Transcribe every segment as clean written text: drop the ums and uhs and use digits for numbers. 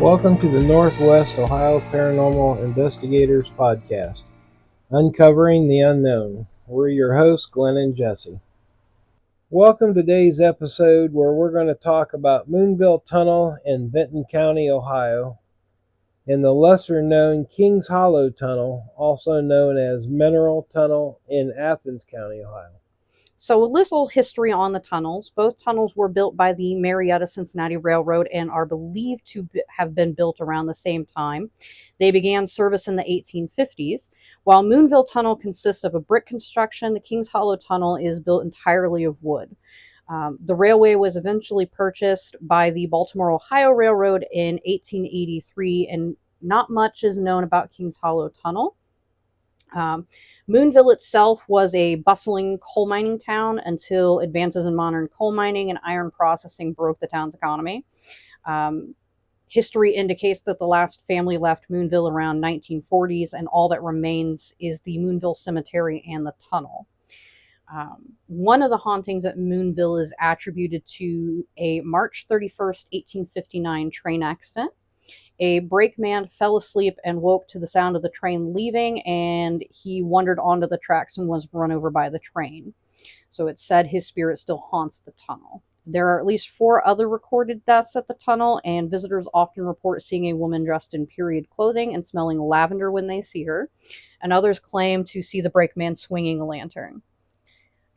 Welcome to the Northwest Ohio Paranormal Investigators Podcast, Uncovering the Unknown. We're your hosts, Glenn and Jessi. Welcome to today's episode where we're going to talk about Moonville Tunnel in Benton County, Ohio, and the lesser-known Kings Hollow Tunnel, also known as Mineral Tunnel in Athens County, Ohio. So a little history on the tunnels. Both tunnels were built by the Marietta-Cincinnati Railroad and are believed to have been built around the same time. They began service in the 1850s. While Moonville Tunnel consists of a brick construction, the Kings Hollow Tunnel is built entirely of wood. The railway was eventually purchased by the Baltimore Ohio Railroad in 1883, and not much is known about Kings Hollow Tunnel. Moonville itself was a bustling coal mining town until advances in modern coal mining and iron processing broke the town's economy. History indicates that the last family left Moonville around 1940s, and all that remains is the Moonville Cemetery and the tunnel. One of the hauntings at Moonville is attributed to a March 31st, 1859 train accident. A brakeman fell asleep and woke to the sound of the train leaving, and he wandered onto the tracks and was run over by the train. So it's said his spirit still haunts the tunnel. There are at least 4 other recorded deaths at the tunnel, and visitors often report seeing a woman dressed in period clothing and smelling lavender when they see her, and others claim to see the brakeman swinging a lantern.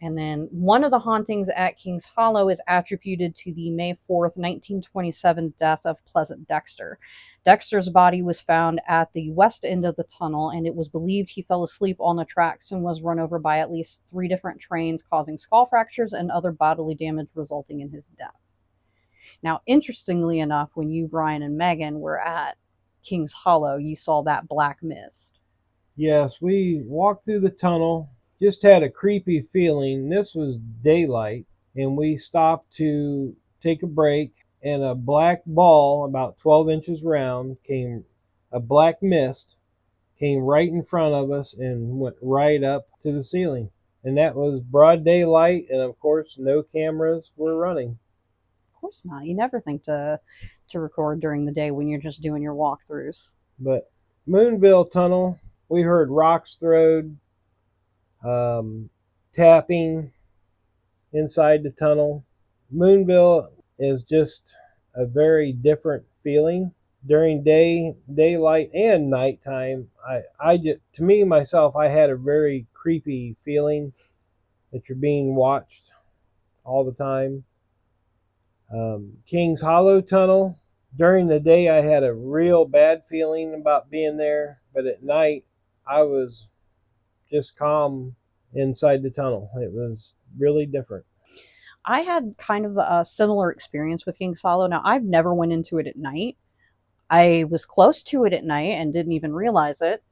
And then one of the hauntings at Kings Hollow is attributed to the May 4th, 1927 death of Pleasant Dexter. Dexter's body was found at the west end of the tunnel, and it was believed he fell asleep on the tracks and was run over by at least 3 different trains, causing skull fractures and other bodily damage resulting in his death. Now, interestingly enough, when you, Brian, and Megan were at Kings Hollow, you saw that black mist. Yes, we walked through the tunnel. Just had a creepy feeling. This was daylight, and we stopped to take a break, and a black ball about 12 inches round a black mist came right in front of us and went right up to the ceiling. And that was broad daylight, and of course no cameras were running. Of course not. You never think to record during the day when you're just doing your walkthroughs. But Moonville Tunnel, we heard rocks thrown, tapping inside the tunnel. Moonville is just a very different feeling during daylight and nighttime. I just, to me myself, I had a very creepy feeling that you're being watched all the time. Kings Hollow Tunnel, during the day I had a real bad feeling about being there, but at night I was just calm inside the tunnel. It was really different. I had kind of a similar experience with Kings Hollow. Now, I've never went into it at night. I was close to it at night and didn't even realize it.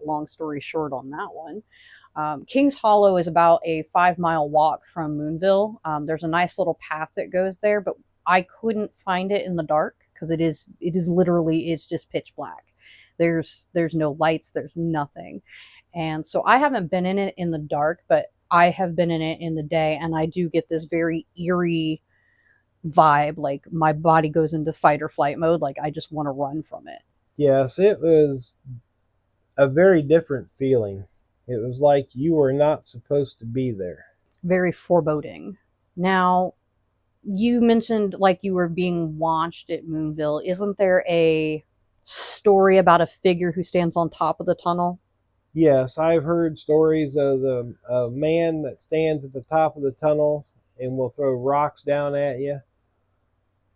Long story short on that one. Kings Hollow is about a 5-mile walk from Moonville. There's a nice little path that goes there, but I couldn't find it in the dark because it is literally, it's just pitch black. There's no lights, there's nothing. And so I haven't been in it in the dark, but I have been in it in the day, and I do get this very eerie vibe, like my body goes into fight or flight mode, like I just want to run from it. Yes, it was a very different feeling. It was like you were not supposed to be there. Very foreboding. Now, you mentioned like you were being watched at Moonville. Isn't there a story about a figure who stands on top of the tunnel? Yes, I've heard stories of a man that stands at the top of the tunnel and will throw rocks down at you.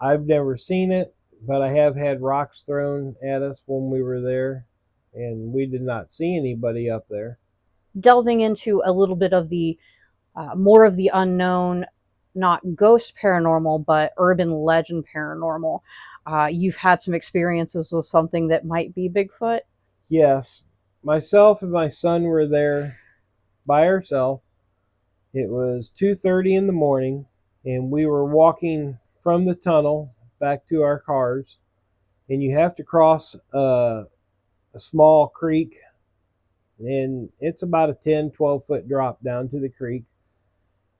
I've never seen it, but I have had rocks thrown at us when we were there, and we did not see anybody up there. Delving into a little bit of the more of the unknown, not ghost paranormal, but urban legend paranormal. You've had some experiences with something that might be Bigfoot? Yes. Myself and my son were there by ourselves. It was 2:30 in the morning, and we were walking from the tunnel back to our cars, and you have to cross a small creek, and it's about a 10-12 foot drop down to the creek,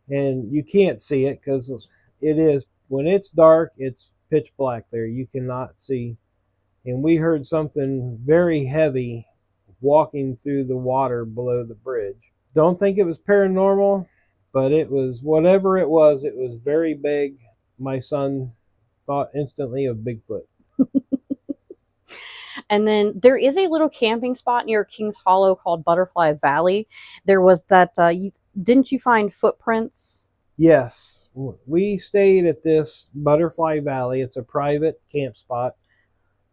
and you can't see it because it is, when it's dark, it's pitch black there. You cannot see and we heard something very heavy walking through the water below the bridge. Don't think it was paranormal, but it was whatever it was very big. My son thought instantly of Bigfoot. And then there is a little camping spot near Kings Hollow called Butterfly Valley. There was that, didn't you find footprints? Yes, we stayed at this Butterfly Valley. It's a private camp spot.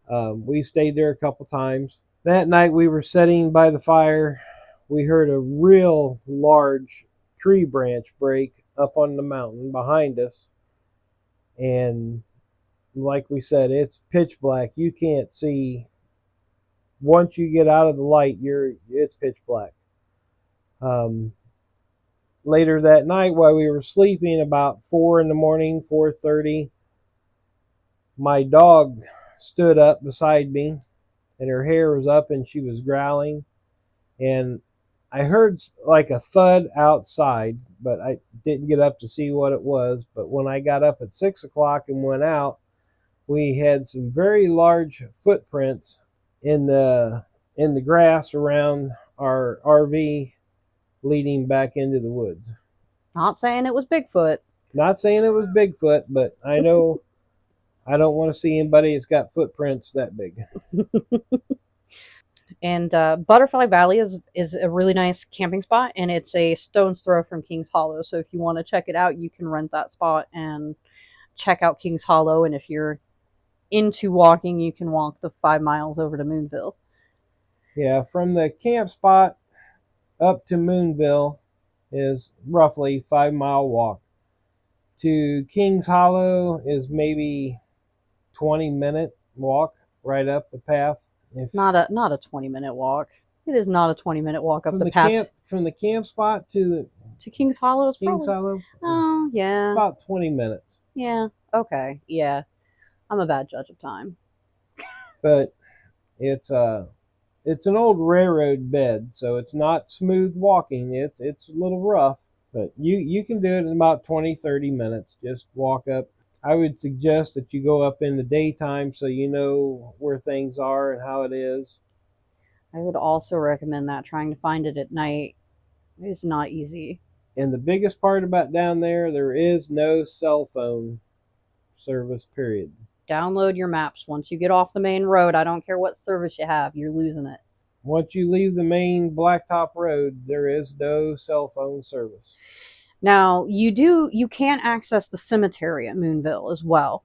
We stayed there a couple times. That night we were sitting by the fire. We heard a real large tree branch break up on the mountain behind us. And like we said, it's pitch black. You can't see. Once you get out of the light, it's pitch black. Later that night, while we were sleeping, about 4 in the morning, 4:30, my dog stood up beside me, and her hair was up, and she was growling. And I heard like a thud outside, but I didn't get up to see what it was. But when I got up at 6 o'clock and went out, we had some very large footprints in the grass around our RV leading back into the woods. Not saying it was Bigfoot. Not saying it was Bigfoot, but I know I don't want to see anybody that's got footprints that big. And Butterfly Valley is a really nice camping spot, and it's a stone's throw from Kings Hollow. So if you want to check it out, you can rent that spot and check out Kings Hollow. And if you're into walking, you can walk the 5 miles over to Moonville. Yeah, from the camp spot up to Moonville is roughly 5 mile walk. To Kings Hollow is maybe 20-minute walk right up the path. Not a 20-minute walk. It is not a 20-minute walk up the path. From the camp spot to Kings Hollow is Kings probably. Hollow. Oh yeah. About 20 minutes. Yeah. Okay. Yeah. I'm a bad judge of time. But it's an old railroad bed, so it's not smooth walking. It's a little rough, but you can do it in about 20-30 minutes. Just walk up. I would suggest that you go up in the daytime so you know where things are and how it is. I would also recommend that. Trying to find it at night is not easy. And the biggest part about down there is no cell phone service, period. Download your maps. Once you get off the main road, I don't care what service you have, you're losing it. Once you leave the main blacktop road, there is no cell phone service. Now, you can access the cemetery at Moonville as well.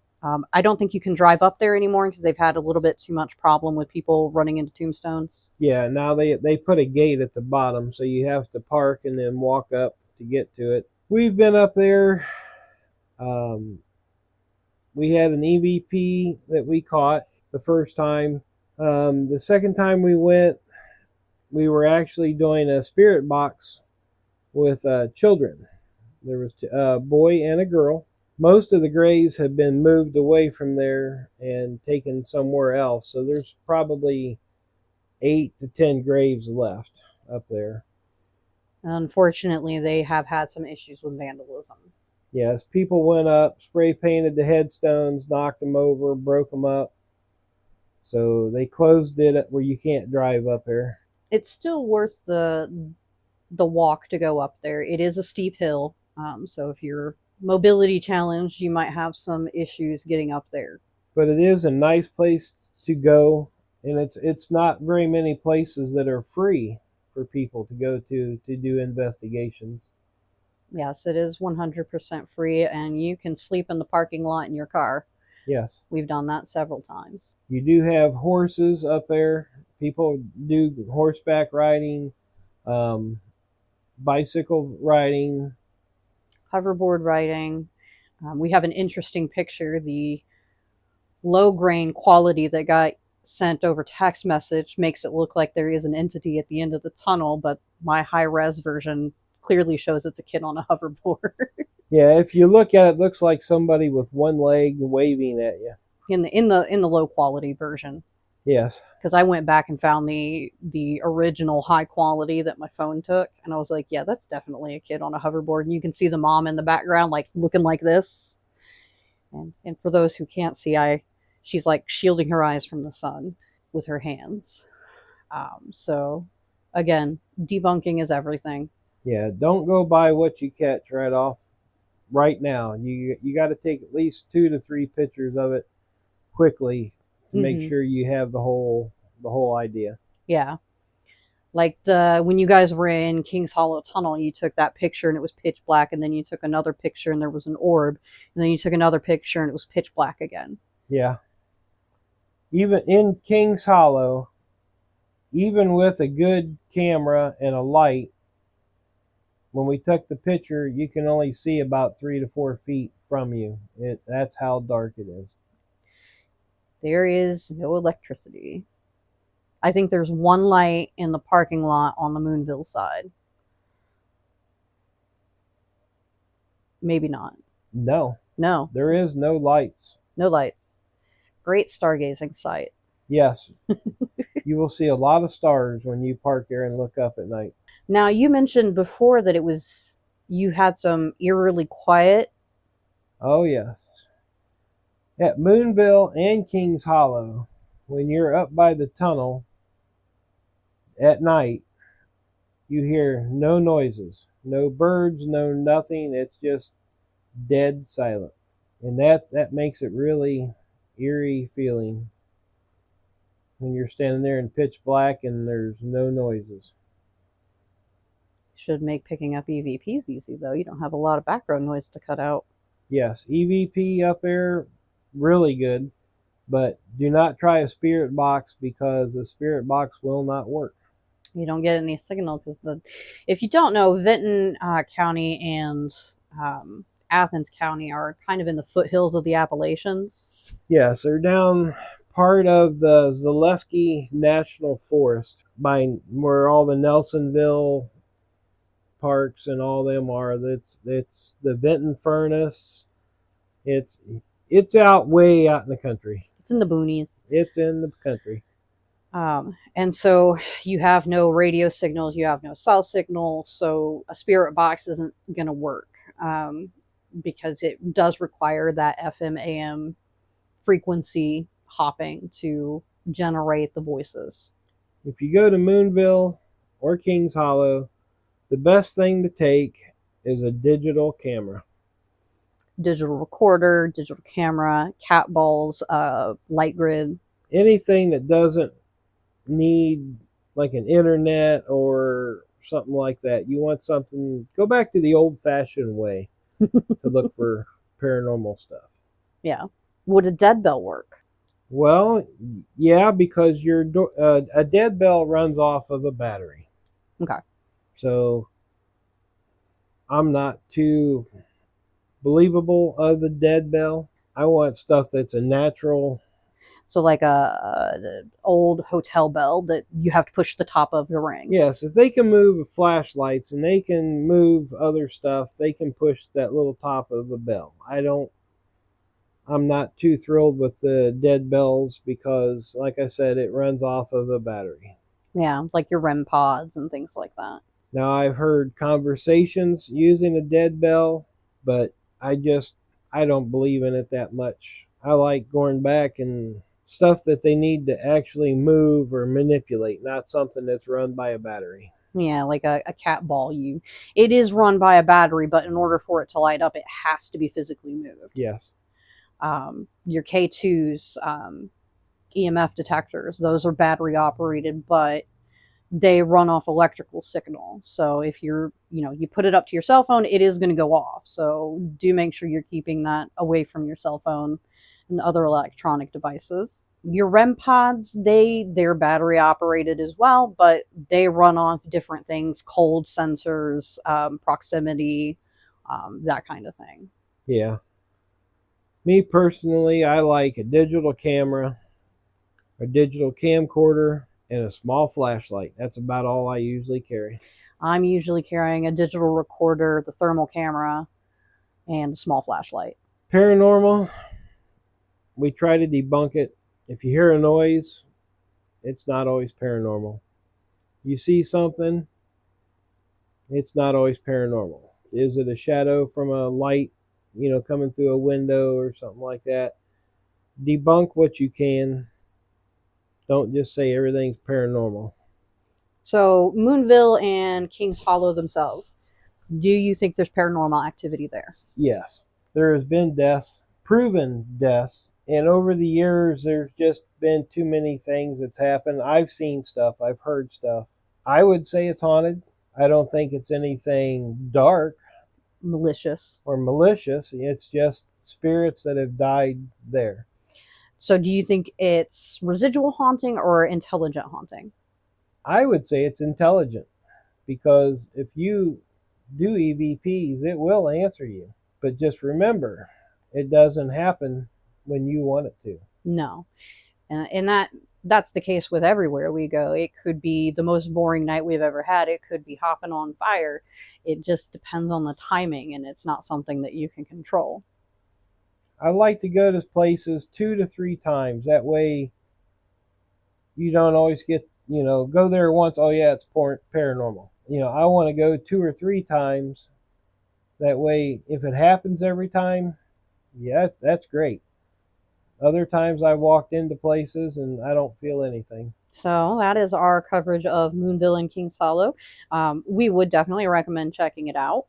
I don't think you can drive up there anymore because they've had a little bit too much problem with people running into tombstones. Yeah, now they put a gate at the bottom, so you have to park and then walk up to get to it. We've been up there. We had an EVP that we caught the first time. The second time we went, we were actually doing a spirit box with children. There was a boy and a girl. Most of the graves have been moved away from there and taken somewhere else. So there's probably 8 to 10 graves left up there. Unfortunately, they have had some issues with vandalism. Yes, people went up, spray painted the headstones, knocked them over, broke them up. So they closed it where you can't drive up there. It's still worth the walk to go up there. It is a steep hill. So if you're mobility challenged, you might have some issues getting up there. But it is a nice place to go, and it's not very many places that are free for people to go to do investigations. Yes, it is 100% free, and you can sleep in the parking lot in your car. Yes. We've done that several times. You do have horses up there. People do horseback riding, bicycle riding, hoverboard riding. We have an interesting picture. The low grain quality that got sent over text message makes it look like there is an entity at the end of the tunnel, but my high res version clearly shows it's a kid on a hoverboard. Yeah, if you look at it, it looks like somebody with one leg waving at you. In the low quality version. Yes. Because I went back and found the original high quality that my phone took, and I was like, yeah, that's definitely a kid on a hoverboard. And you can see the mom in the background, like looking like this. And for those who can't see, I She's like shielding her eyes from the sun with her hands. So, again, debunking is everything. Yeah, don't go by what you catch right now. You got to take at least 2 to 3 pictures of it quickly to make Hmm. sure you have the whole idea. Yeah. Like when you guys were in Kings Hollow Tunnel, you took that picture and it was pitch black, and then you took another picture and there was an orb, and then you took another picture and it was pitch black again. Yeah. Even in King's Hollow, even with a good camera and a light, when we took the picture, you can only see about 3 to 4 feet from you. That's how dark it is. There is no electricity. I think there's one light in the parking lot on the Moonville side. Maybe not. No, No, there is no lights. no lights. Great stargazing site. Yes, you will see a lot of stars when you park here and look up at night. Now, you mentioned before that you had some eerily quiet. Oh, yes. At Moonville and Kings Hollow, when you're up by the tunnel at night, you hear no noises, no birds, no nothing. It's just dead silent. And that makes it really eerie feeling when you're standing there in pitch black and there's no noises. Should make picking up EVPs easy, though. You don't have a lot of background noise to cut out. Yes, EVP up there, really good, but do not try a spirit box because a spirit box will not work. You don't get any signal because if you don't know, Vinton County and Athens County are kind of in the foothills of the Appalachians. Yes, they're down part of the Zaleski National Forest by where all the Nelsonville parks and all them are. It's the Vinton Furnace. It's it's out way out in the country. It's in the boonies. It's in the country. And so you have no radio signals, you have no cell signal, so a spirit box isn't going to work because it does require that FM AM frequency hopping to generate the voices. If you go to Moonville or Kings Hollow, the best thing to take is a digital camera. Digital recorder, digital camera, cat balls, light grid. Anything that doesn't need like an internet or something like that. You want something, go back to the old fashioned way to look for paranormal stuff. Yeah. Would a dead bell work? Well, yeah, because a dead bell runs off of a battery. Okay. So I'm not too believable of the dead bell. I want stuff that's a natural. So like a old hotel bell that you have to push the top of the ring. Yes, if they can move flashlights and they can move other stuff, they can push that little top of a bell. I'm not too thrilled with the dead bells because, like I said, it runs off of a battery. Yeah, like your REM pods and things like that. Now, I've heard conversations using a dead bell, but I don't believe in it that much. I like going back and stuff that they need to actually move or manipulate, not something that's run by a battery. Yeah, like a cat ball. It is run by a battery, but in order for it to light up, it has to be physically moved. Yes. Your K2s, EMF detectors, those are battery operated, but they run off electrical signal. So if you put it up to your cell phone, it is going to go off. So do make sure you're keeping that away from your cell phone and other electronic devices. Your REM pods, they're battery operated as well, but they run off different things, cold sensors, proximity, that kind of thing. Yeah. Me personally, I like a digital camera, a digital camcorder, and a small flashlight. That's about all I usually carry. I'm usually carrying a digital recorder, the thermal camera, and a small flashlight. Paranormal, we try to debunk it. If you hear a noise, it's not always paranormal. You see something, it's not always paranormal. Is it a shadow from a light, coming through a window or something like that? debunk what you can. Don't just say everything's paranormal. So Moonville and Kings Hollow themselves, do you think there's paranormal activity there? Yes, there has been deaths, proven deaths, and over the years there's just been too many things that's happened. I've seen stuff, I've heard stuff. I would say it's haunted. I don't think it's anything dark, Malicious, or malicious. It's just spirits that have died there. So do you think it's residual haunting or intelligent haunting? I would say it's intelligent, because if you do EVPs, it will answer you. But just remember, it doesn't happen when you want it to. No. And that's the case with everywhere we go. It could be the most boring night we've ever had. It could be hopping on fire. It just depends on the timing, and it's not something that you can control. I like to go to places 2 to 3 times. That way you don't always get, go there once, oh yeah, it's paranormal. I want to go 2 or 3 times. That way, if it happens every time, yeah, that's great. Other times I walked into places and I don't feel anything. So that is our coverage of Moonville and Kings Hollow. We would definitely recommend checking it out.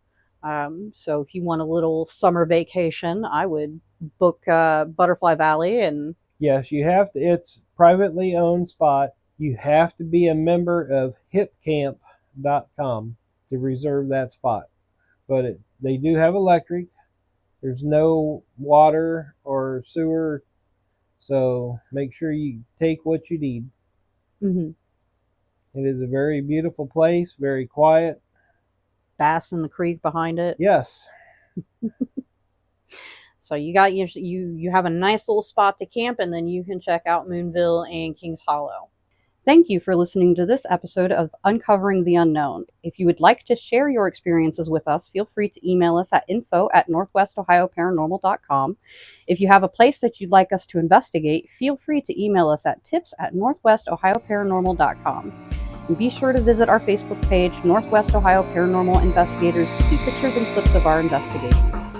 So if you want a little summer vacation, I would book Butterfly Valley. And yes, you have to. It's privately owned spot. You have to be a member of hipcamp.com to reserve that spot. But they do have electric. There's no water or sewer, so make sure you take what you need. Mm-hmm. It is a very beautiful place, very quiet. Bass in the creek behind it. Yes. So you have a nice little spot to camp, and then you can check out Moonville and Kings Hollow. Thank you for listening to this episode of Uncovering the Unknown. If you would like to share your experiences with us, feel free to email us at info@northwestohioparanormal.com. If you have a place that you'd like us to investigate, feel free to email us at tips@northwestohioparanormal.com. And be sure to visit our Facebook page, Northwest Ohio Paranormal Investigators, to see pictures and clips of our investigations.